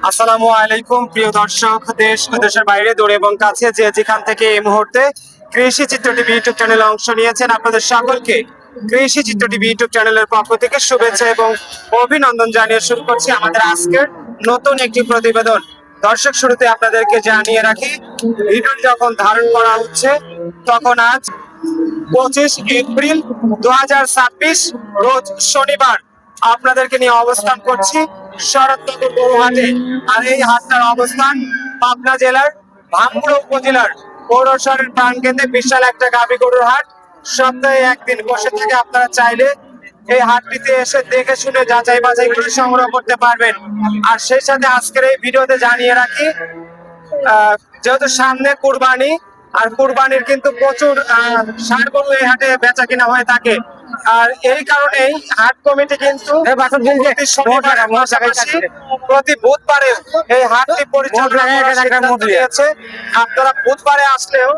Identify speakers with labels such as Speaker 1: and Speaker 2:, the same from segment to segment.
Speaker 1: আসসালামু আলাইকুম প্রিয় দর্শক, দেশ ও দেশের বাইরে দূরে এবং কাছে যে যেখান থেকে এই মুহূর্তে কৃষি চিত্র টিভি ইউটিউব চ্যানেলে অংশ নিয়েছেন, আপনাদের সকলকে কৃষি চিত্র টিভি ইউটিউব চ্যানেলের পক্ষ থেকে শুভেচ্ছা এবং অভিনন্দন জানিয়ে শুরু করছি আমাদের আজকের নতুন একটি প্রতিবেদন। দর্শক, শুরুতে আপনাদেরকে জানিয়ে রাখি, ভিডিও যখন ধারণ করা হচ্ছে তখন আজ 25 এপ্রিল 2026 রোজ শনিবার আপনাদেরকে নিয়ে অবস্থান করছি শরৎনগর গরুহাটে। আর এই হাটটার অবস্থান পাবনা জেলার ভাঙ্গুড়া উপজেলার পৌরশহরের প্রাণকেন্দ্রে। বিশাল একটা গাভী গরুর হাট, সপ্তাহে একদিন বসে থেকে আপনারা চাইলে এই হাটটিতে এসে দেখে শুনে যাচাই বাছাই করে সংগ্রহ করতে পারবেন। আর সেই সাথে আজকের এই ভিডিওতে জানিয়ে রাখি, যেহেতু সামনে কুরবানি, আর কুরবানির কিন্তু প্রচুর ষাঁড় গরু এই হাটে বেচা কিনা হয়ে থাকে। আর এই কারণেই হাট কমিটি কিন্তু প্রতি বুধবারে এই হাটটি পরিচালনা করার সিদ্ধান্ত নিয়েছে। আপনারা বুধবারে আসলেও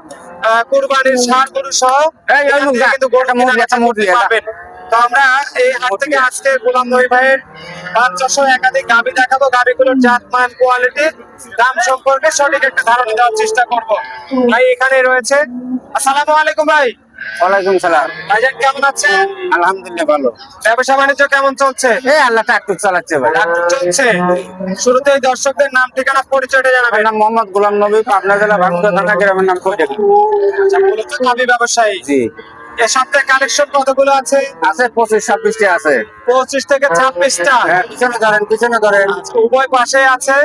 Speaker 1: কুরবানির ষাঁড় গরু সহ কিন্তু গরু কেনাবেচা করতে পারবেন। তো আমরা এই হাট থেকে আজকে গোলাম নবী ভাইয়ের বাচ্চা সহ একাধিক গাভী দেখাবো। গাভীগুলোর জাত মান, কোয়ালিটি, দাম সম্পর্কে সঠিক একটা ধারণা দেওয়ার চেষ্টা করব। ভাই এখানে রয়েছে। আসসালামু আলাইকুম ভাই।
Speaker 2: ওয়ালাইকুম সালাম।
Speaker 1: ভাইজান কেমন আছেন?
Speaker 2: আলহামদুলিল্লাহ ভালো।
Speaker 1: ব্যবসা বাণিজ্য কেমন চলছে?
Speaker 2: এই আল্লাহ টাকটুক চালাচ্ছে ভাই।
Speaker 1: চলছে। শুরুতেই দর্শকদের নাম, ঠিকানা, পরিচয়টা জানাবেন।
Speaker 2: নাম মোহাম্মদ গোলাম নবী, পাবনা জেলা ভাঙ্গুড়া থানা, গ্রামের নাম কোটেক।
Speaker 1: আচ্ছা, মূলত গাভী ব্যবসায়ী।
Speaker 2: জি।
Speaker 1: এ সপ্তাহে কালেকশন কতগুলো আছে?
Speaker 2: আছে 25-26টি আছে।
Speaker 1: 25 থেকে 26টা।
Speaker 2: হ্যাঁ, পিছনে ধরেন।
Speaker 1: আচ্ছা, উভয় পাশে আছে,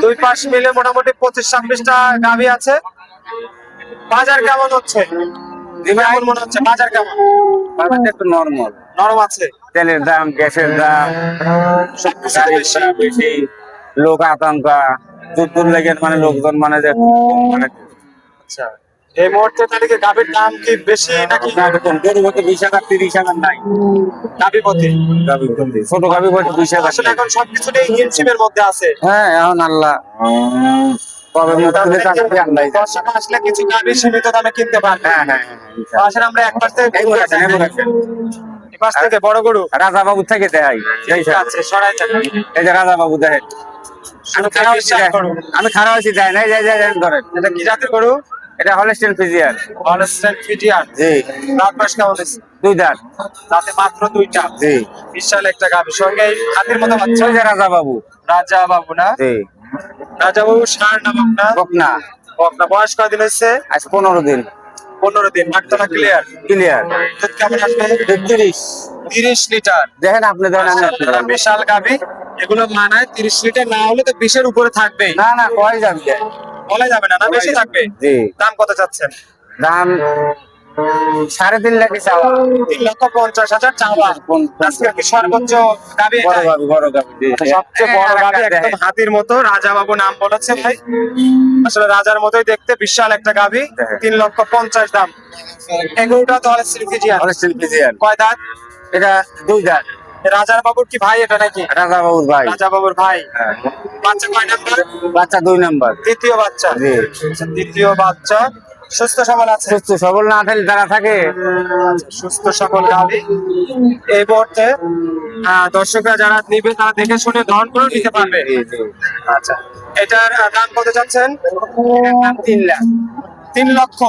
Speaker 1: দুই পাশ মিলে মোটামুটি 25-26টা গাভী আছে। বাজার কেমন হচ্ছে? কেমন মনে হচ্ছে বাজার কেমন?
Speaker 2: বাজারটা একটু নরমাল।
Speaker 1: নরম আছে।
Speaker 2: তেলের দাম, গ্যাসের দাম,
Speaker 1: সবকিছু বেশি।
Speaker 2: বেশি, লোক আতঙ্কা, যুদ্ধর লেগে মানে লোকজন মানে যে মানে
Speaker 1: আচ্ছা, এই মুহূর্তে তাহলে গাভীর দাম কি বেশি নাকি?
Speaker 2: গরু হতে 20,000 30,000 নাই।
Speaker 1: গাভী প্রতি
Speaker 2: ছোট গাভী হতে 20,000।
Speaker 1: আসলে এখন সবকিছুটাই হিমশিমের মধ্যে আছে।
Speaker 2: হ্যাঁ, এখন আল্লাহ কবে মুক্তি চাকরি আল্লাহ।
Speaker 1: দর্শক আসলে কিছু গাভী সীমিত দামে কিনতে পারবে।
Speaker 2: হ্যাঁ।
Speaker 1: আসলে আমরা এক পাশ থেকে এই পাশ থেকে বড় গরু
Speaker 2: রাজা বাবু থেকে দেখাই।
Speaker 1: আছে, সরাই যাবে।
Speaker 2: এই যে রাজা বাবু দেখেন। আমি খারাপ আছি যাই নাই, যাই ধরেন।
Speaker 1: এটা কি জাতের গরু?
Speaker 2: এটা হলস্টেইন ফ্রিজিয়ান।
Speaker 1: Holstein Friesian.
Speaker 2: জি।
Speaker 1: দাঁত মাস কেমন হয়েছে?
Speaker 2: 2 দাঁত।
Speaker 1: তাতে মাত্র 2টা।
Speaker 2: জি।
Speaker 1: বিশাল একটা গাভী, সঙ্গে এই হাতির মতো বাচ্চা।
Speaker 2: ওই যে রাজা বাবু।
Speaker 1: রাজা বাবু না?
Speaker 2: জি।
Speaker 1: রাজা বাবু ষাঁড় না বকনা?
Speaker 2: বকনা।
Speaker 1: বকনা। বয়স কয়দিন হয়েছে?
Speaker 2: আজ 15 দিন।
Speaker 1: 15 দিন। হাটটা ক্লিয়ার?
Speaker 2: ক্লিয়ার।
Speaker 1: দুধ কেমন আসবে?
Speaker 2: 30
Speaker 1: লিটার।
Speaker 2: দেখেন আপনি দেখেন।
Speaker 1: বিশাল গাভী, এগুলো মানায় 30 লিটার না হলে তো 20-এর উপরে থাকবেই।
Speaker 2: না কয় যাবে।
Speaker 1: বলা যাবে না, না বেশি থাকবে।
Speaker 2: জি।
Speaker 1: দাম কত চাচ্ছেন?
Speaker 2: দাম 3.5 লাখ চাওয়া।
Speaker 1: 3,50,000 চাওয়া। আজকে কি সর্বোচ্চ গাভী?
Speaker 2: বড় গাভী।
Speaker 1: সবচেয়ে বড় গাভী, একদম হাতির মতো। রাজা বাবু নাম বলেছে ভাই, আসলে রাজার মতোই দেখতে। বিশাল একটা গাভী, 3,50,000 দাম। এগুলোটা তো হলস্টাইন ফ্রিজিয়ান। কয় দাঁত?
Speaker 2: এটা 2 দাঁত।
Speaker 1: রাজা বাবুর কি ভাই এটা নাকি?
Speaker 2: রাজা বাবুর ভাই।
Speaker 1: রাজা বাবুর ভাই।
Speaker 2: হ্যাঁ।
Speaker 1: বাচ্চা কয় নাম্বার?
Speaker 2: বাচ্চা 2 নাম্বার।
Speaker 1: দ্বিতীয় বাচ্চা।
Speaker 2: জি।
Speaker 1: দ্বিতীয় বাচ্চা। সুস্থ সবল আছে?
Speaker 2: সুস্থ সবল না থাকলে তারা থাকে।
Speaker 1: সুস্থ সবল গাভী। এই মুহূর্তে দর্শকরা যারা নিবে তারা দেখে শুনে গ্রহণ করে নিতে পারবে। আচ্ছা, এটার দাম কত যাচ্ছেন?
Speaker 2: 3 লাখ।
Speaker 1: 3 লক্ষ।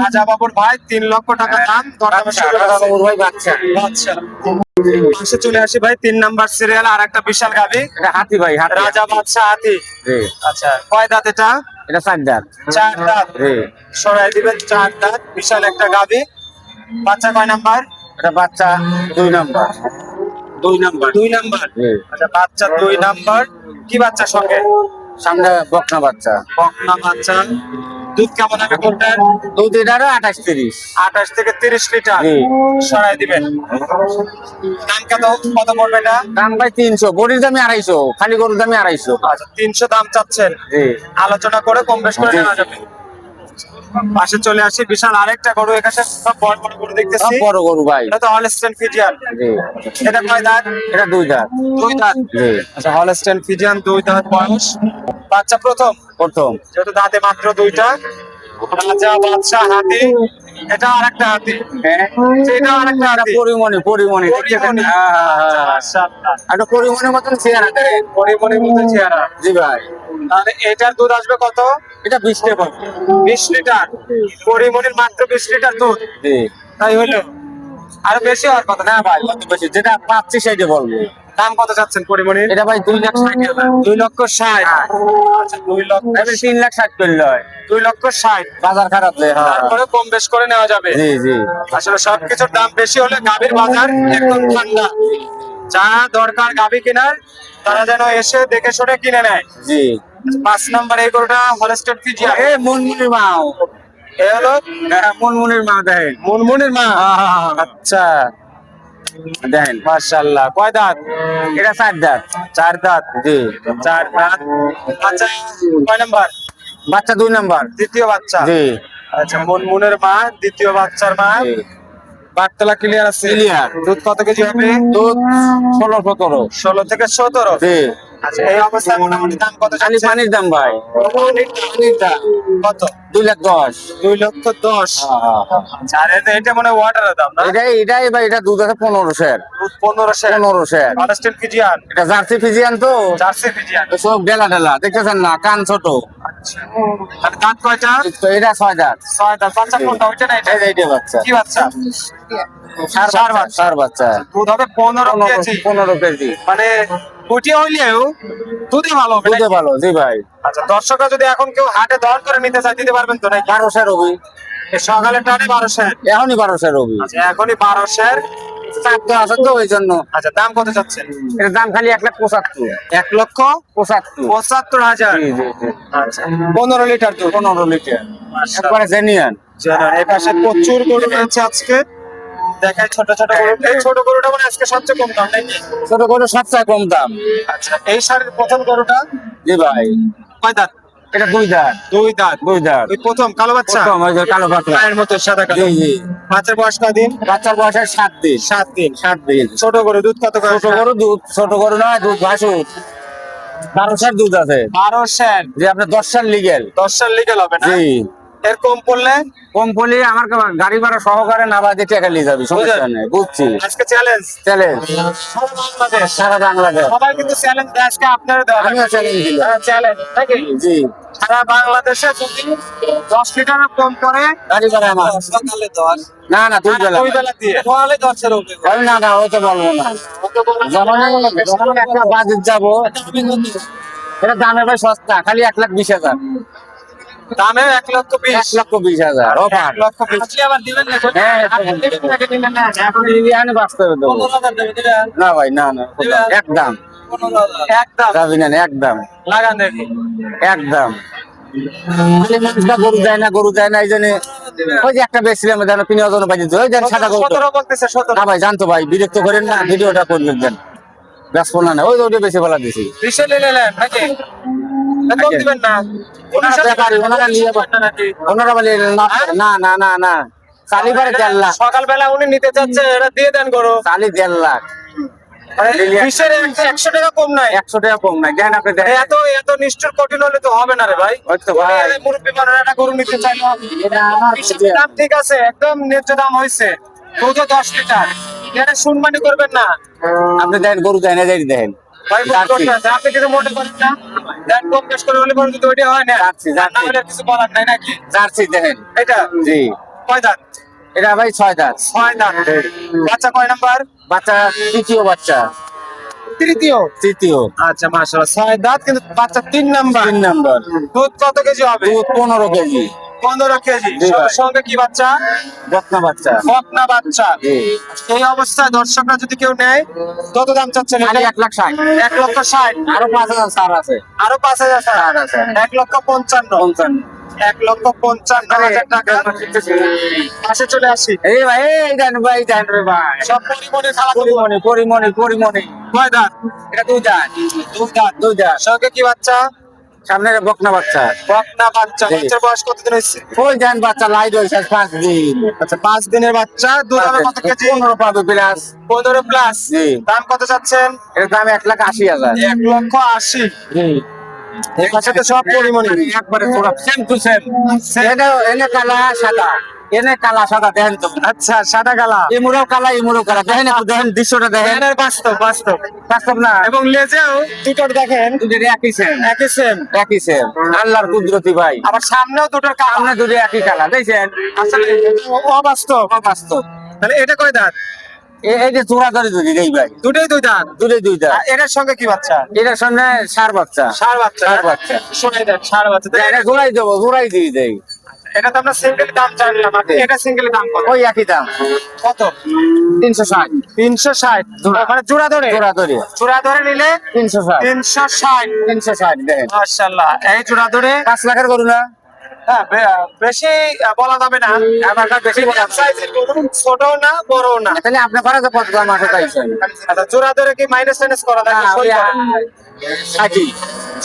Speaker 1: রাজা বাবুর ভাই 3 লক্ষ টাকা দাম।
Speaker 2: রাজা বাবুর ভাই বাচ্চা।
Speaker 1: পাশে চলে আসি ভাই, 3 নাম্বার সিরিয়াল আর একটা বিশাল গাভী।
Speaker 2: এটা হাতি ভাই, হাতি।
Speaker 1: রাজা বাদশা হাতি।
Speaker 2: জি।
Speaker 1: আচ্ছা, কয় দাঁত এটা?
Speaker 2: এটা 4 দাঁত।
Speaker 1: 4 দাঁত।
Speaker 2: জি।
Speaker 1: সরাই দিবেন, 4 দাঁত। বিশাল একটা গাভী। বাচ্চা কয় নাম্বার?
Speaker 2: এটা বাচ্চা 2 নাম্বার।
Speaker 1: 2 নাম্বার।
Speaker 2: জি।
Speaker 1: আচ্ছা, বাচ্চা 2 নাম্বার। কি বাচ্চা সঙ্গে?
Speaker 2: সামনে বকনা বাচ্চা।
Speaker 1: বকনা বাচ্চা। দুধ কেমন হবে কোনটার?
Speaker 2: দুধ এটারও 28-30।
Speaker 1: 28 থেকে 30 লিটার।
Speaker 2: জি।
Speaker 1: সরাই দিবেন। দাম কত পড়বে এটা?
Speaker 2: দাম ভাই 300। বড়ির দামে 250, খালি গরুর দামে 250।
Speaker 1: আচ্ছা, 300 দাম চাচ্ছেন।
Speaker 2: জি।
Speaker 1: আলোচনা করে কম বেশ করে নেওয়া যাবে। পাশে চলে আসি, বিশাল আরেকটা গরু। এখানে সব বড় বড় গরু দেখতেছি।
Speaker 2: সব বড় গরু ভাই।
Speaker 1: এটা তো হলস্টাইন ফ্রিজিয়ান।
Speaker 2: জি।
Speaker 1: এটা কয় দাঁত?
Speaker 2: এটা 2 দাঁত।
Speaker 1: 2 দাঁত।
Speaker 2: জি।
Speaker 1: আচ্ছা, হলস্টাইন ফ্রিজিয়ান, 2 দাঁত বয়স। বাচ্চা প্রথম,
Speaker 2: প্রথম।
Speaker 1: যেহেতু দাঁতে মাত্র 2টা। রাজা বাদশা হাতি, এটা আরেকটা হাতি,
Speaker 2: হ্যাঁ
Speaker 1: এটা আরেকটা
Speaker 2: এটা
Speaker 1: হাতি।
Speaker 2: পরিমণি পরিমণি দেখছেন?
Speaker 1: পরিমণি।
Speaker 2: হ্যাঁ, হ্যাঁ, হ্যাঁ।
Speaker 1: মাশাআল্লাহ,
Speaker 2: একটা পরিমণির মতন চেহারা দেখেন।
Speaker 1: পরিমণির মতো চেহারা।
Speaker 2: জি ভাই,
Speaker 1: তাহলে এটার দুধ আসবে কত?
Speaker 2: এটা 20 টাকা।
Speaker 1: 20 লিটার। পরিমণির মাত্র 20 লিটার দুধ,
Speaker 2: জি
Speaker 1: তাই হলো? আরো বেশি হওয়ার কথা না
Speaker 2: না
Speaker 1: ভাই?
Speaker 2: ভাই, অত বেশি যেটা পাচ্ছি সেটা বলবো।
Speaker 1: দাম কত চাচ্ছেন পরিমণির?
Speaker 2: এটা ভাই 2,60,000।
Speaker 1: 2,60,000। আচ্ছা, 2,60,000।
Speaker 2: 3,60,000 করলে হয়।
Speaker 1: 2,60,000।
Speaker 2: বাজার খারাপ যে, হ্যাঁ।
Speaker 1: তারপরে কম বেশ করে নেওয়া যাবে।
Speaker 2: জি জি
Speaker 1: আসলে সবকিছুর দাম বেশি হলে গাভীর বাজার একদম ঠান্ডা। যা দরকার গাভী কেনার, তারা যেন এসে দেখে শুনে কিনে নেয়।
Speaker 2: জি।
Speaker 1: 5 নাম্বার এই গরুটা হলস্টেইন ফ্রিজিয়ান।
Speaker 2: এ মুনমুনির মা,
Speaker 1: এ হলো
Speaker 2: হ্যাঁ, মুনমুনির মা দেখেন।
Speaker 1: মুনমুনির মা। আচ্ছা,
Speaker 2: দেখেন
Speaker 1: মাশাআল্লাহ। কয় দাঁত?
Speaker 2: এটা 4 দাঁত।
Speaker 1: 4 দাঁত।
Speaker 2: জি।
Speaker 1: 4 দাঁত। আচ্ছা, কয় নাম্বার?
Speaker 2: বাচ্চা 2 নাম্বার।
Speaker 1: দ্বিতীয় বাচ্চা।
Speaker 2: জি
Speaker 1: আচ্ছা, মুনমুনের মা, দ্বিতীয় বাচ্চার মা।
Speaker 2: জি।
Speaker 1: বাটতলা ক্লিয়ার আছে?
Speaker 2: Clear।
Speaker 1: দুধ কত কেজি হবে?
Speaker 2: দুধ 16-17।
Speaker 1: 16 থেকে 17।
Speaker 2: জি।
Speaker 1: আচ্ছা, এই অবস্থায় মোটামুটি দাম কত
Speaker 2: খালি
Speaker 1: যাচ্ছে?
Speaker 2: পানির দাম ভাই,
Speaker 1: পানির দাম কত?
Speaker 2: 2,10,000।
Speaker 1: 2,10,000।
Speaker 2: হ্যাঁ, হ্যাঁ।
Speaker 1: আচ্ছা, আর এটা মনে হয় ওয়াটারের দাম না?
Speaker 2: এটাই ভাই, এটা দুধ আছে 1500।
Speaker 1: দুধ 1500।
Speaker 2: 1500।
Speaker 1: Holstein Friesian.
Speaker 2: এটা জার্সি ফিজিয়ান তো,
Speaker 1: জার্সি ফ্রিজিয়ান।
Speaker 2: সব ডেলা ডেলা দেখতেছেন না, কান ছোট।
Speaker 1: আচ্ছা, আর দাঁত কয়টা?
Speaker 2: তো এটা 6 দাঁত।
Speaker 1: 6 দাঁত। বাচ্চা কোনটা? ওইটা না এটা?
Speaker 2: এইটা বাচ্চা।
Speaker 1: কি বাচ্চা?
Speaker 2: সার বাচ্চা, সার বাচ্চা।
Speaker 1: দুধ হবে 15 কেজি।
Speaker 2: 15 কেজি।
Speaker 1: মানে কুটি হইলেও দুধে ভালো হবে
Speaker 2: দুধে
Speaker 1: নাকি?
Speaker 2: ভালো, জি ভাই।
Speaker 1: আচ্ছা, দর্শকরা যদি এখন কেউ হাটে দর করে নিতে চায় দিতে পারবেন তো নাকি?
Speaker 2: 1200 রবি,
Speaker 1: এই সকালে টানে 1200।
Speaker 2: এখনই 1200 রবি।
Speaker 1: আচ্ছা, এখনই 1200।
Speaker 2: চাপ তো আছে তো ওই জন্য।
Speaker 1: আচ্ছা, দাম কত যাচ্ছে?
Speaker 2: এর দাম খালি 1,75,000।
Speaker 1: 1,75,000।
Speaker 2: 75। জি জি জি।
Speaker 1: আচ্ছা, 15 লিটার দুধ।
Speaker 2: 15 লিটার,
Speaker 1: মাশাআল্লাহ।
Speaker 2: একবারে জেনুইন।
Speaker 1: জানেন, এই পাশে প্রচুর গরু রয়েছে আজকে। দেখাই ছোট ছোট গরু। এই ছোট গরুটা মানে আজকে সবচেয়ে কম দাম নাকি?
Speaker 2: ছোট গরু সবচেয়ে কম দাম।
Speaker 1: আচ্ছা, এই সারের প্রথম গরুটা
Speaker 2: জি ভাই,
Speaker 1: কয় দাঁত?
Speaker 2: এটা 2 দাঁত।
Speaker 1: 2 দাঁত।
Speaker 2: 2 দাঁত।
Speaker 1: ওই প্রথম কালো বাচ্চা,
Speaker 2: প্রথম ওই যে কালো পাতলা।
Speaker 1: পায়ের মতো সাদা কালো।
Speaker 2: জি জি।
Speaker 1: বাচ্চার বয়স কয়দিন?
Speaker 2: বাচ্চার বয়স 7 দিন।
Speaker 1: 7 দিন।
Speaker 2: 7 দিন।
Speaker 1: ছোট গরু দুধ কত করে?
Speaker 2: ছোট গরু দুধ, ছোট গরু নয়, দুধ ভাসুর 1200 দুধ আছে।
Speaker 1: 1200।
Speaker 2: যে আপনার 10 লিগেল।
Speaker 1: 10 লিগ্যাল হবে না?
Speaker 2: জি।
Speaker 1: এর কম পড়লে?
Speaker 2: কম পড়লে আমার গাড়ি ভাড়া সহকারে না বাদে টাকা নিয়ে যাবি, সমস্যা নেই। বুঝছি।
Speaker 1: আজকে চ্যালেঞ্জ
Speaker 2: চ্যালেঞ্জ
Speaker 1: সারা বাংলাদেশ।
Speaker 2: সারা বাংলাদেশ।
Speaker 1: সবাই কিন্তু চ্যালেঞ্জ দেয়, আজকে আপনারা দেওয়া
Speaker 2: আমিও চ্যালেঞ্জ দিলাম।
Speaker 1: চ্যালেঞ্জ নাকি?
Speaker 2: জি।
Speaker 1: সারা বাংলাদেশে যদি 10 লিটারের কম করে
Speaker 2: গাড়ি ভাড়া আমার।
Speaker 1: সকালে 10,
Speaker 2: না না, 2 বেলা।
Speaker 1: ওই বেলা দিয়ে তাহলে 10 এর উপরে।
Speaker 2: ওই না না, ওই তো বলবো না। যখন একটা বাজেট যাবো, এটা দামে ভাই সস্তা, খালি 1,20,000।
Speaker 1: দামে 1,20,000।
Speaker 2: 1,20,000 অফার।
Speaker 1: 1,20,000 আজকে আবার দিবেন না?
Speaker 2: হ্যাঁ, এখন ইন্ডিয়ানে বাস্তবে দেবো।
Speaker 1: 15,000 দেবেন।
Speaker 2: না ভাই, না না, একদম
Speaker 1: 15,000 একদম
Speaker 2: যাবি না, একদম
Speaker 1: লাগান দেখি।
Speaker 2: একদম। খালি মানুষটা গরু দেয় না, গরু দেয় না, এই জন্য ওই যে একটা বেশছিলাম, যেন 3,000 বাজে ওই দেন সাদা গরু।
Speaker 1: 17 বলতেছে, 17।
Speaker 2: না ভাই, জানতো ভাই, বিরক্ত করেন না, ভিডিওটা করবেন দেন। ব্যস্ত না, ওই ওইটা বেশি বলা দিছি।
Speaker 1: বিশে নিলেন নাকি? কম দিবেন না?
Speaker 2: ওনারা ব্যাপারী, ওনারা নিয়ে ওনারা বলে না না না না, চালি পারে 1.5 লাখ।
Speaker 1: সকালবেলা উনি নিতে চাচ্ছে, এটা দিয়ে দেন গরু।
Speaker 2: চালি 1.5 লাখ।
Speaker 1: বিশের 100 টাকা কম নাই।
Speaker 2: 100 টাকা কম নাই, দেন আপনি দেন।
Speaker 1: এত এত নিষ্ঠুর কঠিন হলে তো হবে না রে ভাই।
Speaker 2: ওই তো ভাই।
Speaker 1: উনি মুরব্বি মানুষ একটা গরু নিতে চাইলো।
Speaker 2: এটা আমার
Speaker 1: বিশের দাম ঠিক আছে, একদম ন্যায্য দাম হয়েছে। দুধও 10 লিটার। এটা শুনমানি করবেন না
Speaker 2: আপনি দেন, গরু দেন, এই দেন
Speaker 1: ভাই। বুঝতে পারছেন? আপনি কিছু মনে করেন না, দেন কম বেশ করে হলে পরে যদি ওইটা হয় না,
Speaker 2: যাচ্ছি, যাচ্ছি।
Speaker 1: না হলে কিছু বলার নাই নাকি?
Speaker 2: জার্সি দেন।
Speaker 1: এটা
Speaker 2: জি।
Speaker 1: কয় দাঁত?
Speaker 2: এটা ভাই 6 দাঁত।
Speaker 1: 6 দাঁত। বাচ্চা কয় নাম্বার?
Speaker 2: বাচ্চা তৃতীয় বাচ্চা।
Speaker 1: তৃতীয়।
Speaker 2: তৃতীয়।
Speaker 1: আচ্ছা, মাশাআল্লাহ, 6 দাঁত কিন্তু বাচ্চা 3 নাম্বার।
Speaker 2: 3 নাম্বার।
Speaker 1: দুধ কত কেজি হবে?
Speaker 2: দুধ 15 কেজি।
Speaker 1: 15 কেজি।
Speaker 2: জি ভাই।
Speaker 1: সঙ্গে কি বাচ্চা?
Speaker 2: বকনা বাচ্চা।
Speaker 1: বকনা বাচ্চা।
Speaker 2: জি।
Speaker 1: এই অবস্থায় দর্শকরা যদি কেউ নেয়, কত দাম চাচ্ছেন?
Speaker 2: খালি 1,60,000।
Speaker 1: 1,60,000।
Speaker 2: আরো 5,000 ছাড় আছে।
Speaker 1: আরো 5,000
Speaker 2: ছাড় আছে।
Speaker 1: 1,55,000।
Speaker 2: 55।
Speaker 1: 1,55,000 টাকা। পাশে চলে আসি।
Speaker 2: এই ভাই, এই দেন ভাই, দেন রে ভাই।
Speaker 1: সব পরিমণি খালা দেবো।
Speaker 2: পরিমণি পরিমণি পরিমণি।
Speaker 1: কয় দাঁত?
Speaker 2: এটা 2 দাঁত।
Speaker 1: 2 দাঁত।
Speaker 2: 2 দাঁত।
Speaker 1: সঙ্গে কি বাচ্চা?
Speaker 2: সামনে বকনা বাচ্চা।
Speaker 1: বকনা বাচ্চা।
Speaker 2: জি।
Speaker 1: বাচ্চার বয়স কতদিন হয়েছে?
Speaker 2: ওই দেন বাচ্চা লাইট হয়েছে 5 দিন।
Speaker 1: আচ্ছা, 5 দিনের বাচ্চা। দুধ হবে কত কেজি?
Speaker 2: 15 পাবে প্লাস।
Speaker 1: 15 প্লাস।
Speaker 2: জি।
Speaker 1: দাম কত চাচ্ছেন?
Speaker 2: এর দাম 1,80,000।
Speaker 1: 1,80,000।
Speaker 2: জি।
Speaker 1: এর কাছে তো সব পরিমণি।
Speaker 2: একবারে পুরো সেম টু সেম। এটা এনে কালা সাদা। এনে কালা সাদা দেখেন তো,
Speaker 1: আচ্ছা, সাদা কালা।
Speaker 2: ইমুরও কালা দেখেন, একটু দেখেন দৃশ্যটা দেখেন,
Speaker 1: এটার বাস্তব বাস্তব
Speaker 2: বাস্তব না?
Speaker 1: এবং লেজেও দুটোর দেখেন
Speaker 2: দুটোর একই সেম,
Speaker 1: একই সেম।
Speaker 2: একই সেম, আল্লাহর কুদরতি ভাই।
Speaker 1: আবার সামনেও দুটোর কালা।
Speaker 2: সামনে দুটো একই কালা দেখছেন,
Speaker 1: আসলে অবাস্তব।
Speaker 2: বাস্তব।
Speaker 1: তাহলে এটা কয় দাঁত?
Speaker 2: এই যে চূড়া ধরে দুটি এই ভাই,
Speaker 1: দুটোই দুই দাঁত।
Speaker 2: দুইটা।
Speaker 1: আর এটার সঙ্গে কি বাচ্চা?
Speaker 2: এটার সামনে ষাঁড় বাচ্চা,
Speaker 1: ষাঁড় বাচ্চা।
Speaker 2: ষাঁড় বাচ্চা।
Speaker 1: শোনাই দেন, ষাঁড় বাচ্চা। তাহলে
Speaker 2: এটা জোড়াই দেবো, জোড়াই দিয়ে দেই।
Speaker 1: এটা তো আমরা সিঙ্গেল দাম জানলাম, আর এটা সিঙ্গেল দাম কত?
Speaker 2: ওই একই দাম,
Speaker 1: কত?
Speaker 2: 360।
Speaker 1: 360 মানে জোড়া ধরে?
Speaker 2: জোড়া ধরে
Speaker 1: জোড়া ধরে নিলে
Speaker 2: 360,
Speaker 1: 360।
Speaker 2: 360 দেখেন।
Speaker 1: মাশাআল্লাহ, এই জোড়া ধরে
Speaker 2: 5 লাখের গরু না?
Speaker 1: হ্যাঁ, বেশি বলা যাবে না।
Speaker 2: আমার কাছে বেশি বলা যাবে না।
Speaker 1: সাইজের গরু, ছোটও না বড়ও না।
Speaker 2: তাহলে আপনি করা যে 50 মাসে চাইছেন।
Speaker 1: আচ্ছা, জোড়া ধরে কি মাইনাস টাইনাস করা
Speaker 2: না,
Speaker 1: লাগে?
Speaker 2: ওই 60।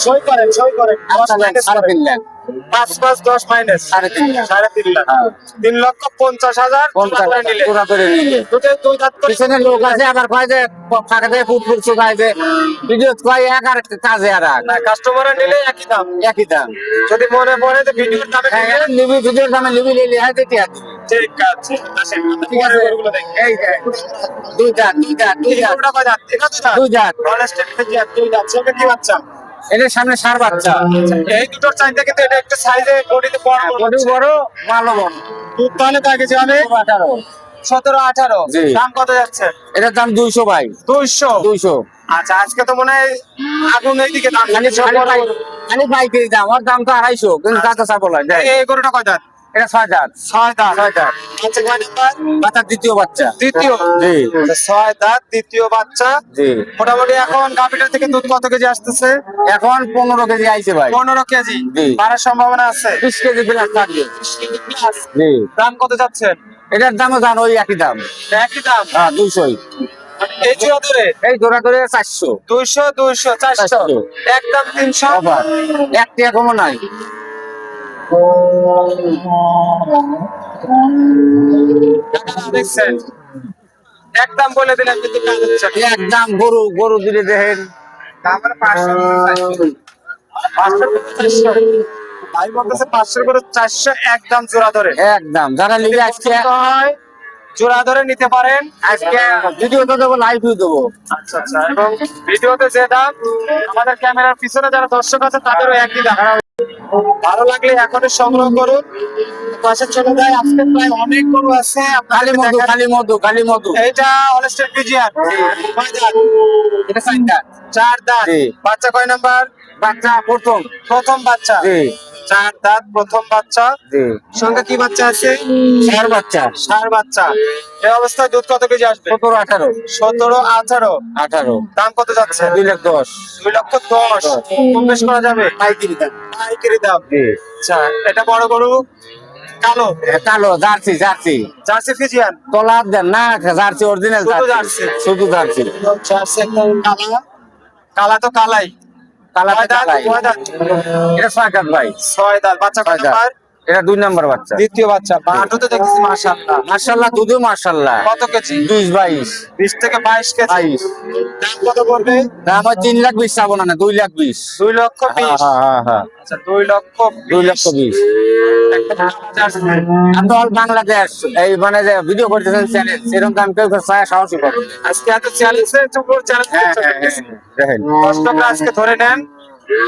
Speaker 1: সই করেন, সই করেন।
Speaker 2: 3 লাখ,
Speaker 1: 5 5 10 মাইনাস
Speaker 2: 3.5 লাখ।
Speaker 1: 3.5 লাখ।
Speaker 2: হ্যাঁ।
Speaker 1: 3,50,000
Speaker 2: 50
Speaker 1: জোড়া নিলে।
Speaker 2: জোড়া করে নিলে।
Speaker 1: দুটোই দুই দাঁত করে।
Speaker 2: পিছনে লোক আছে, আবার কয় যে ফাঁকা দিয়ে ফুটফুট চুকায় যে ভিডিও কয় এক আর কাজে আর এক।
Speaker 1: না, কাস্টমাররা নিলে একই দাম।
Speaker 2: একই দাম।
Speaker 1: যদি মনে পড়ে যে ভিডিওর দামে
Speaker 2: হ্যাঁ,
Speaker 1: নিলে,
Speaker 2: লিবি ভিডিওর দামে লিবি নিলে হয় দেখি আর
Speaker 1: ঠিক আছে। আসেন,
Speaker 2: ঠিক আছে।
Speaker 1: গরুগুলো দেখেন।
Speaker 2: এই যে দুই দাঁত।
Speaker 1: এই গরুটা কয় দাঁত? এটা দুই দাঁত?
Speaker 2: দুই দাঁত।
Speaker 1: Honest থেকে দুই দাঁত। সঙ্গে কি বাচ্চা?
Speaker 2: এটার সামনে ষাঁড় বাচ্চা।
Speaker 1: এই দুটোর চাইতে কিন্তু এটা একটু সাইজে বডিতে বড় মনে
Speaker 2: বডি
Speaker 1: হচ্ছে।
Speaker 2: বড়, মালও বড়।
Speaker 1: দুধ তাহলে তো আগে যাবে
Speaker 2: 18।
Speaker 1: 17-18।
Speaker 2: জি।
Speaker 1: দাম কত যাচ্ছে?
Speaker 2: এটার দাম 200 ভাই,
Speaker 1: 200।
Speaker 2: 200।
Speaker 1: আচ্ছা, আজকে তো মনে হয় আগুন এইদিকে দাম।
Speaker 2: খালি পাইকারি দাম, ওর দাম তো 250, কিন্তু দাঁতে চাবো না।
Speaker 1: এই গরুটা কয় দাঁত?
Speaker 2: এটা 6 দাঁত।
Speaker 1: 6 দাঁত।
Speaker 2: 6 দাঁত।
Speaker 1: আচ্ছা, কয় নাম্বার?
Speaker 2: বাচ্চার দ্বিতীয় বাচ্চা।
Speaker 1: দ্বিতীয়।
Speaker 2: জি,
Speaker 1: 6 দাঁত, দ্বিতীয় বাচ্চা।
Speaker 2: জি।
Speaker 1: মোটামুটি এখন গাভীটার থেকে দুধ কত কেজি আসতেছে?
Speaker 2: এখন 15 কেজি আইছে ভাই।
Speaker 1: 15 কেজি।
Speaker 2: জি।
Speaker 1: বাড়ার সম্ভাবনা আছে?
Speaker 2: 20 কেজি প্লাস থাকবে।
Speaker 1: Plus।
Speaker 2: জি।
Speaker 1: দাম কত যাচ্ছেন?
Speaker 2: এটার দামও জানো ওই একই দাম।
Speaker 1: একই দাম।
Speaker 2: হ্যাঁ, 200।
Speaker 1: এই জোড়া ধরে
Speaker 2: এই জোড়া করে 400।
Speaker 1: 200 200 400,
Speaker 2: 400।
Speaker 1: একদম 300।
Speaker 2: আবার একটি এখনো নাই।
Speaker 1: টাকা দেখছেন, একদম বলে দিলাম কিন্তু কাজ হচ্ছে না।
Speaker 2: একদম গরু গরু দিলে দেখেন।
Speaker 1: তারপরে 500 ভাই বলতেছে 500 করে 400 একদম জোড়া ধরে।
Speaker 2: একদম যারা
Speaker 1: যদি
Speaker 2: লিগে আজকে
Speaker 1: পছন্দ হয়, জোড়া ধরে নিতে পারেন।
Speaker 2: আজকে ভিডিও তো দেবো, লাইভ দেবো।
Speaker 1: আচ্ছা আচ্ছা, এবং ভিডিওতে যে দাম, আমাদের ক্যামেরার পিছনে যারা দর্শক আছে তাদেরও একই দাম। ভালো লাগলে এখনই সংগ্রহ করুন, পাশে চলে যায়। আজকে প্রায় অনেক গরু আছে
Speaker 2: খালি
Speaker 1: আপনাদের
Speaker 2: মধু,
Speaker 1: দেখার।
Speaker 2: খালি মধু, খালি মধু।
Speaker 1: এইটা অনেস্টের পিজিআর কয় দাঁত?
Speaker 2: এটা 4 দাঁত।
Speaker 1: 4 দাঁত।
Speaker 2: জি।
Speaker 1: বাচ্চা কয় নাম্বার?
Speaker 2: বাচ্চা প্রথম।
Speaker 1: প্রথম বাচ্চা।
Speaker 2: জি,
Speaker 1: 4 দাঁত, প্রথম বাচ্চা।
Speaker 2: জি।
Speaker 1: সঙ্গে কি বাচ্চা আছে?
Speaker 2: ষাঁড় বাচ্চা।
Speaker 1: ষাঁড় বাচ্চা। এই অবস্থায় দুধ কত কেজি আসবে?
Speaker 2: 17, 18।
Speaker 1: 17-18।
Speaker 2: 18।
Speaker 1: দাম কত যাচ্ছে?
Speaker 2: 2,10,000।
Speaker 1: 2,10,000। কম বেশ করা যাবে?
Speaker 2: পাইকারি দাম।
Speaker 1: পাইকারি দাম।
Speaker 2: জি।
Speaker 1: আচ্ছা, এটা বড় গরু কালো
Speaker 2: কালো জার্সি, জার্সি।
Speaker 1: Jersey Friesian.
Speaker 2: তলার দেন না, জার্সি অরিজিনাল
Speaker 1: শুধু
Speaker 2: জার্সি,
Speaker 1: জার্সি।
Speaker 2: শুধু জার্সি।
Speaker 1: জার্সি একদম কালা। কালা তো কালাই।
Speaker 2: কালা
Speaker 1: কয় দাঁত?
Speaker 2: কালাই।
Speaker 1: কয় দাঁত?
Speaker 2: এটা 6 দাঁত ভাই।
Speaker 1: 6 দাঁত। বাচ্চা কয়
Speaker 2: 6 দাঁত।
Speaker 1: নাম্বার?
Speaker 2: এটা 2 নাম্বার বাচ্চা।
Speaker 1: দ্বিতীয় বাচ্চা। বাটুতে দেখতেছি মাশাআল্লাহ।
Speaker 2: মাশাআল্লাহ, দুধও মাশাআল্লাহ।
Speaker 1: কত কেজি?
Speaker 2: 20-22।
Speaker 1: 20 থেকে 22 কেজি।
Speaker 2: 22।
Speaker 1: দাম কত পড়বে?
Speaker 2: দাম হয় 3,20,000 চাবো না, 2,20,000।
Speaker 1: 2,20,000।
Speaker 2: হ্যাঁ।
Speaker 1: আচ্ছা, 2,20,000।
Speaker 2: 2,20,000।
Speaker 1: একটা জার্সি।
Speaker 2: আমরা অল বাংলাদেশ এই মানে যে ভিডিও করতেছেন চ্যানেল, সেরকম দাম কেউ চায় সাহসী করবে।
Speaker 1: আজকে এত চ্যালেঞ্জে চুপুর চ্যালেঞ্জ
Speaker 2: দেখেন,
Speaker 1: দর্শকরা আজকে ধরে নেন।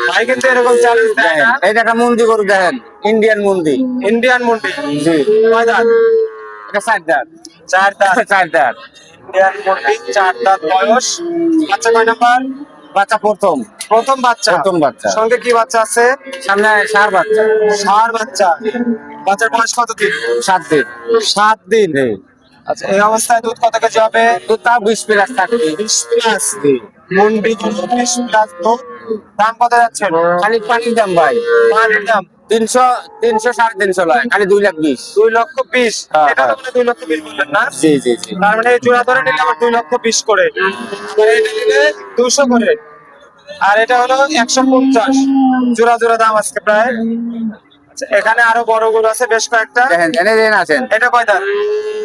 Speaker 1: ভাই কিন্তু এরকম চ্যালেঞ্জ দেয় না।
Speaker 2: এইটা একটা মন্দি গরু দেখেন, ইন্ডিয়ান মন্দি।
Speaker 1: ইন্ডিয়ান মুন্ডি।
Speaker 2: জি।
Speaker 1: কয় দাঁত?
Speaker 2: এটা 4 দাঁত।
Speaker 1: 4 দাঁত।
Speaker 2: 4 দাঁত।
Speaker 1: ইন্ডিয়ান মুন্ডি, 4 দাঁত বয়স। বাচ্চা কয় নাম্বার?
Speaker 2: বাচ্চা প্রথম।
Speaker 1: প্রথম বাচ্চা।
Speaker 2: প্রথম বাচ্চা।
Speaker 1: সঙ্গে কি বাচ্চা আছে?
Speaker 2: সামনে ষাঁড় বাচ্চা।
Speaker 1: ষাঁড় বাচ্চা। বাচ্চার বয়স কত দিন?
Speaker 2: 7 দিন।
Speaker 1: 7 দিন।
Speaker 2: জি।
Speaker 1: আচ্ছা, এই অবস্থায় দুধ কত কেজি হবে?
Speaker 2: তো তাও 20 প্লাস থাকবে।
Speaker 1: 20 প্লাস।
Speaker 2: জি।
Speaker 1: মুন্ডি গরু 20 প্লাস দুধ। দাম কত যাচ্ছে?
Speaker 2: খালি পানির দাম ভাই
Speaker 1: পানির দাম
Speaker 2: 300, 300, 350 লয়, খালি 2,20,000।
Speaker 1: 2,20,000।
Speaker 2: হ্যাঁ,
Speaker 1: এটা তো
Speaker 2: হ্যাঁ।
Speaker 1: মানে 2,20,000 বললেন না?
Speaker 2: জি, জি, জি।
Speaker 1: তার মানে এই জোড়া ধরে নিলে আবার 2,20,000 করে। আর এটা নিলে 200 করে। আর এটা হলো 150। জোড়া জোড়া দাম আজকে প্রায়। আচ্ছা, এখানে আরো বড় গরু আছে বেশ কয়েকটা।
Speaker 2: দেখেন, এনে দেন আছেন।
Speaker 1: এটা কয় দাঁত?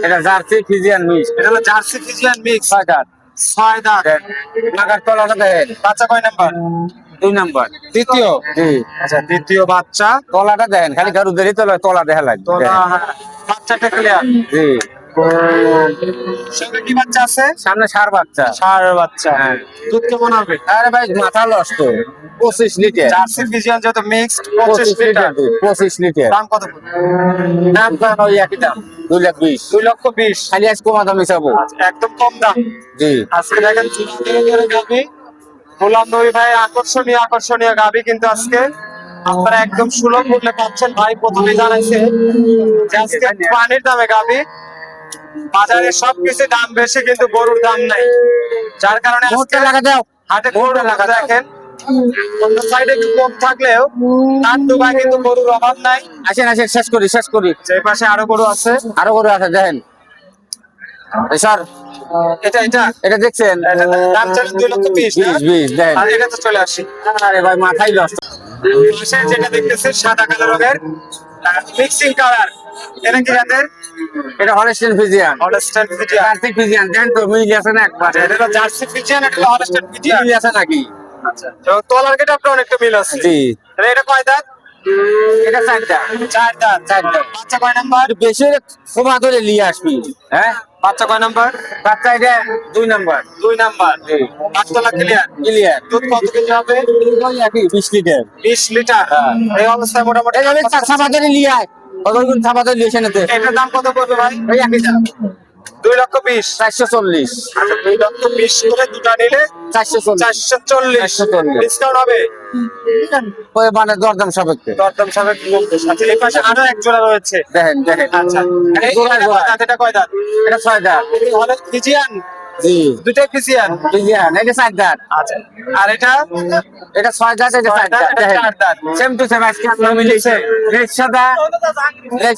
Speaker 2: এটা জার্সি ফিজিয়ান মিক্স।
Speaker 1: এটা হলো জার্সি ফিজিয়ান মিক্স।
Speaker 2: 6 দাঁত।
Speaker 1: 6 দাঁত।
Speaker 2: নাগার তলাটা দেখেন।
Speaker 1: বাচ্চা কয় নাম্বার?
Speaker 2: 2 নাম্বার।
Speaker 1: দ্বিতীয়।
Speaker 2: জি।
Speaker 1: আচ্ছা দ্বিতীয় বাচ্চা।
Speaker 2: তলাটা দেখেন, খালি গরুদেরই তলা দেখা লাগবে।
Speaker 1: তোলা,
Speaker 2: দেখেন।
Speaker 1: হ্যাঁ, বাচ্চাটা ক্লিয়ার।
Speaker 2: জি।
Speaker 1: সঙ্গে কি বাচ্চা আছে?
Speaker 2: সামনে ষাঁড় বাচ্চা।
Speaker 1: ষাঁড় বাচ্চা।
Speaker 2: হ্যাঁ।
Speaker 1: দুধ কেমন হবে?
Speaker 2: আরে ভাই মাথা নষ্ট। 25 লিটার।
Speaker 1: জার্সি ফিজিয়ান যত মিক্সড
Speaker 2: 25
Speaker 1: 25 লিটার।
Speaker 2: দুধ, 25 লিটার।
Speaker 1: দাম কত পড়বে?
Speaker 2: দাম তো ওই একই দাম, 2,20,000।
Speaker 1: 2,20,000।
Speaker 2: খালি আজ কমা দাম হিসাবো।
Speaker 1: একদম কম দাম।
Speaker 2: জি।
Speaker 1: আজকে দেখেন চুনাদের গাবি, গোলাম নবী ভাই আকর্ষণীয় আকর্ষণীয় গাবি কিন্তু আজকে আপনারা একদম সুলভ মূল্যে পাচ্ছেন। ভাই প্রথমে জানাইছে যে আজকে পানির দামে গাবি, বাজারে সবকিছু দাম বেশি কিন্তু গরুর দাম নাই, যার কারণে আজকে
Speaker 2: মোটটা লাগা দাও।
Speaker 1: হাটে গরুর লাগা দেখেন অন্য সাইডে একটু কম থাকলেও তার দুবাই কিন্তু গরুর অভাব নাই।
Speaker 2: আসেন আসেন, শেষ করি।
Speaker 1: যে পাশে আরো গরু আছে।
Speaker 2: আরো গরু আছে দেখেন। স্যার,
Speaker 1: এটা
Speaker 2: দেখছেন?
Speaker 1: এটা দাম চাচ্ছে 2,20,000 না?
Speaker 2: 20 দেন।
Speaker 1: আর এটা তো চলে আসি।
Speaker 2: আরে ভাই মাথাই নষ্ট।
Speaker 1: পাশে যেটা দেখতেছে সাদা কালো রঙের মিক্সিং কালার, এটা কি জাতের?
Speaker 2: এটা Holstein Friesian.
Speaker 1: Holstein Friesian.
Speaker 2: Jersey Friesian দেন তো, মিল আছে না একবার?
Speaker 1: এটা হলো জার্সি ফ্রিজিয়ান, এটা হলস্টাইন ফ্রিজিয়ান।
Speaker 2: মিল আছে নাকি?
Speaker 1: আচ্ছা, তো তলার কেটে আপনার অনেকটা মিল আছে।
Speaker 2: জি।
Speaker 1: তাহলে এটা কয় দাঁত?
Speaker 2: এটা 4 দাঁত।
Speaker 1: 4 দাঁত। বাচ্চা কয় নাম্বার?
Speaker 2: বেশি ক্ষমা করে নিয়ে আসবি। হ্যাঁ,
Speaker 1: বাচ্চা কয় নাম্বার?
Speaker 2: বাচ্চা এটা 2 নাম্বার।
Speaker 1: 2 নাম্বার। বাচ্চাটা ক্লিয়ার।
Speaker 2: ক্লিয়ার।
Speaker 1: দুধ কত কেজি হবে?
Speaker 2: ওই একই 20 লিটার।
Speaker 1: 20 লিটার।
Speaker 2: হ্যাঁ।
Speaker 1: এই অবস্থায় মোটামুটি
Speaker 2: এই আমি ছাপাতে নিয়ে আয়। কতক্ষণ ছাপাতে নিয়ে এসে নিতে?
Speaker 1: এটার দাম কত পড়বে ভাই?
Speaker 2: ওই একই দাম।
Speaker 1: 2,20,000।
Speaker 2: 440।
Speaker 1: আচ্ছা 2,20,000 করে দুটা নিলে
Speaker 2: 440।
Speaker 1: 440। ডিসকাউন্ট হবে?
Speaker 2: ওই মানে দরদাম সাপেক্ষে।
Speaker 1: দরদাম সাপেক্ষে বলতে। আচ্ছা এই পাশে আরো এক জোড়া রয়েছে।
Speaker 2: দেখেন।
Speaker 1: আচ্ছা
Speaker 2: জোড়া।
Speaker 1: এটা কয় দাঁত?
Speaker 2: এটা 6 দাঁত।
Speaker 1: হলে ফিজিয়ান,
Speaker 2: জি।
Speaker 1: দুটাই ফিজিয়ান।
Speaker 2: ফ্রিজিয়ান, এটা 4 দাঁত।
Speaker 1: আচ্ছা আর এটা?
Speaker 2: এটা 6 দাঁত, এটা 4 দাঁত।
Speaker 1: এটা 4 দাঁত।
Speaker 2: সেম টু সেম আজকে আমরা মিলিয়েছে। রেড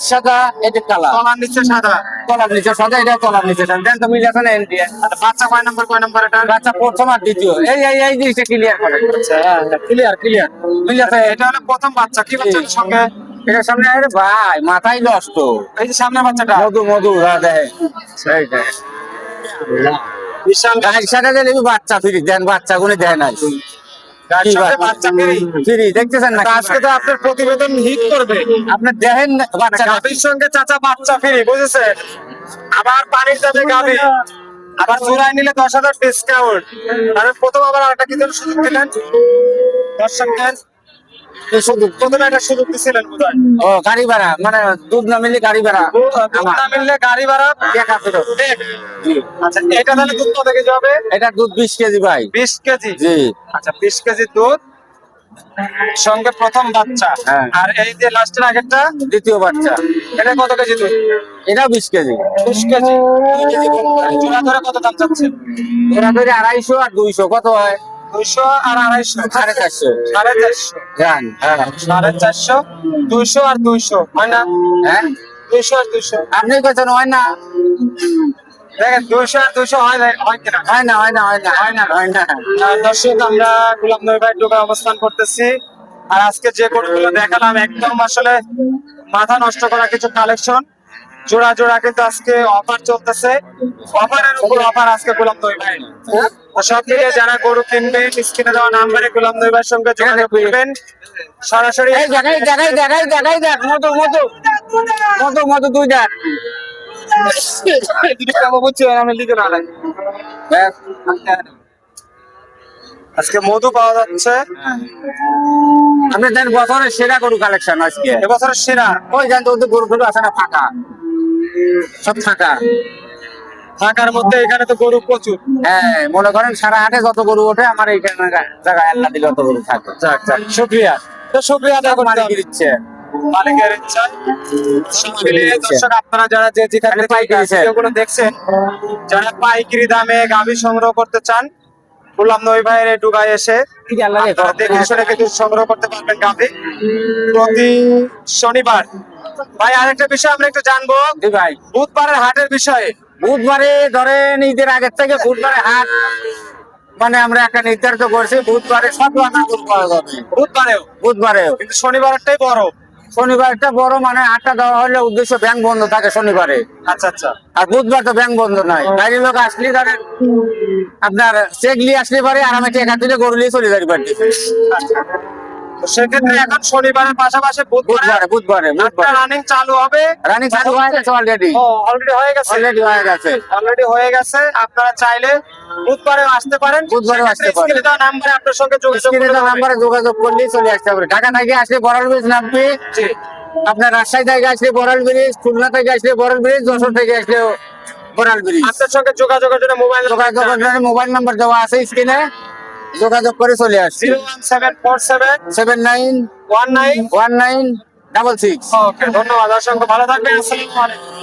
Speaker 2: সাদা, এটা কালা।
Speaker 1: তলার নিচে সাদা।
Speaker 2: তলার নিচে সাদা, এটা তলার নিচে সাদা। দেন তো মিল আছে না ইন্ডিয়া?
Speaker 1: আচ্ছা বাচ্চা কয় নাম্বার এটা?
Speaker 2: বাচ্চা প্রথম আর দ্বিতীয়। এই জিনিসটা ক্লিয়ার করে।
Speaker 1: আচ্ছা ক্লিয়ার।
Speaker 2: মিল আছে।
Speaker 1: এটা হলো প্রথম বাচ্চা। কি বাচ্চা এর সঙ্গে?
Speaker 2: এটার সামনে আরে ভাই মাথাই নষ্ট।
Speaker 1: এই যে সামনে বাচ্চাটা
Speaker 2: মধু দেখেন। এইটা
Speaker 1: বিশাল
Speaker 2: গাড়ির সাথে দিলে বাচ্চা ফ্রি দেন, বাচ্চা গুলো দেয় নাই।
Speaker 1: গাড়ির সাথে বাচ্চা ফ্রি।
Speaker 2: ফ্রি দেখতেছেন না?
Speaker 1: আজকে তো আপনার প্রতিবেদন হিট করবে।
Speaker 2: আপনি দেখেন বাচ্চা
Speaker 1: গাভীর সঙ্গে চাচা বাচ্চা ফ্রি, বুঝেছেন? আবার পানির দামে গাভী, আবার জোড়ায় নিলে 10,000 ডিসকাউন্ট। আর প্রথম আবার আরেকটা কি যেন সুযোগ দিলেন দর্শকদের?
Speaker 2: শুধু
Speaker 1: প্রথমে একটা সুযোগ দিছিলেন বোধহয়।
Speaker 2: ও গাড়ি ভাড়া, মানে দুধ না মিললে গাড়ি ভাড়া
Speaker 1: দুধ না মিললে গাড়ি ভাড়া
Speaker 2: টাকা ফেরত।
Speaker 1: ঠিক। আচ্ছা এটা তাহলে দুধ কত কেজি হবে?
Speaker 2: এটা দুধ 20 কেজি ভাই।
Speaker 1: 20 কেজি।
Speaker 2: জি।
Speaker 1: আচ্ছা 20 কেজি দুধ সঙ্গে প্রথম বাচ্চা।
Speaker 2: হ্যাঁ।
Speaker 1: আর এই যে লাস্টের আগেরটা
Speaker 2: দ্বিতীয় বাচ্চা,
Speaker 1: এটা কত কেজি দুধ?
Speaker 2: এটাও 20 কেজি।
Speaker 1: 20 কেজি। 2 কেজি কম করে। জোড়া ধরে কত দাম চাচ্ছেন?
Speaker 2: ওরা ধরে 250 আর 200 কত হয়?
Speaker 1: 200 আর 250।
Speaker 2: 450।
Speaker 1: 450।
Speaker 2: জান। হ্যাঁ।
Speaker 1: 450, 200 আর 200 হয় না?
Speaker 2: হ্যাঁ
Speaker 1: 200 আর 200
Speaker 2: আপনি কইছেন হয় না?
Speaker 1: দেখেন 200 আর 200 হয় কিনা?
Speaker 2: হয় না।
Speaker 1: দর্শক আমরা গোলাম নবী ভাই ডোবে অবস্থান করতেছি। আর আজকে যে গরুগুলো দেখালাম একদম আসলে মাথা নষ্ট করা কিছু কালেকশন। জোড়া কিন্তু আজকে অফার চলতেছে। অফারের উপর অফার আজকে গোলাম নবী ভাই। তো সব মিলে যারা গরু কিনবেন স্ক্রিনে দেওয়া নাম্বারে গোলাম নবী ভাইয়ের সঙ্গে যোগাযোগ করবেন। সরাসরি
Speaker 2: এই জায়গায় দেখ মধু 2 দাঁত।
Speaker 1: আজকে মধু পাওয়া যাচ্ছে।
Speaker 2: আপনি দেন বছরের সেরা গরু কালেকশন আজকে।
Speaker 1: এবছরের সেরা।
Speaker 2: ওই জান তো গরু আছে না ফাঁকা, সব ফাঁকা।
Speaker 1: ঢাকার মধ্যে এখানে তো গরু প্রচুর।
Speaker 2: হ্যাঁ মনে করেন সারা হাটে যত গরু ওঠে আমার এইখানে জায়গায় আল্লাহ দিলে অত গরু থাকে।
Speaker 1: যাক শুকরিয়া। তো শুকরিয়া আদায় করতে
Speaker 2: মালিক
Speaker 1: হবে।
Speaker 2: দিচ্ছে।
Speaker 1: মালিকের ইচ্ছা। সব মিলিয়ে দর্শক আপনারা যারা যে যেখানে থেকে
Speaker 2: পাইকারি স্যার।
Speaker 1: ভিডিওগুলো দেখছেন, যারা পাইকারি দামে গাভী সংগ্রহ করতে চান গোলাম নবী ভাইয়ের এই ডুবাই এসে আপনারা দেখে শুনে কিন্তু সংগ্রহ করতে পারবেন গাভী প্রতি শনিবার। ভাই আরেকটা বিষয় আমরা একটু জানবো
Speaker 2: জি ভাই,
Speaker 1: বুধবারের হাটের বিষয়ে।
Speaker 2: বুধবারে ধরেন ঈদের আগের থেকে বুধবারে হাট, মানে আমরা একটা নির্ধারিত করছি বুধবারে সব রান্না গরু পাওয়া যাবে।
Speaker 1: বুধবারেও
Speaker 2: বুধবারেও
Speaker 1: কিন্তু শনিবারটাই বড়।
Speaker 2: শনিবারটা বড় মানে 8টা দেওয়া হলে উদ্দেশ্য ব্যাংক বন্ধ থাকে শনিবারে,
Speaker 1: আচ্ছা আচ্ছা।
Speaker 2: আর বুধবার তো ব্যাংক বন্ধ নাই, বাইরের লোক আসলে ধরেন আপনার চেক নিয়ে আসলে পারে আরামে টাকা তুলে গরু নিয়ে চলে যাবে বাড়িতে।
Speaker 1: তো সেক্ষেত্রে এখন শনিবারের পাশাপাশি বুধবারে
Speaker 2: বুধবারে
Speaker 1: রানিং চালু হবে।
Speaker 2: রানিং চালু হয়ে গেছে অলরেডি,
Speaker 1: অলরেডি হয়ে গেছে।
Speaker 2: অলরেডি হয়ে গেছে।
Speaker 1: অলরেডি হয়ে গেছে। আপনারা চাইলে বুধবারে আসতে পারেন।
Speaker 2: বুধবারেও আসতে পারেন।
Speaker 1: স্ক্রিনে দেওয়া নাম্বারে আপনার সঙ্গে যোগাযোগ
Speaker 2: স্ক্রিনে
Speaker 1: করতে
Speaker 2: দেওয়া
Speaker 1: হবে।
Speaker 2: নাম্বারে যোগাযোগ করলেই চলে আসতে হবে। ঢাকা থেকে আসলে বড়াল ব্রিজ নামবে,
Speaker 1: জি।
Speaker 2: আপনার রাজশাহী থেকে আসলে বড়াল ব্রিজ, খুলনা থেকে আসলে বড়াল ব্রিজ, যশোর থেকে আসলে বড়াল ব্রিজ।
Speaker 1: আপনার সঙ্গে যোগাযোগের জন্য মোবাইল
Speaker 2: যোগাযোগের জন্য মোবাইল নাম্বার দেওয়া আছে স্ক্রিনে, যোগাযোগ করে চলে আসছে।
Speaker 1: 01747
Speaker 2: 79
Speaker 1: 19
Speaker 2: 19 66।
Speaker 1: ওকে, ধন্যবাদ। অসংখ্য ভালো থাকবেন। আসসালামু আলাইকুম।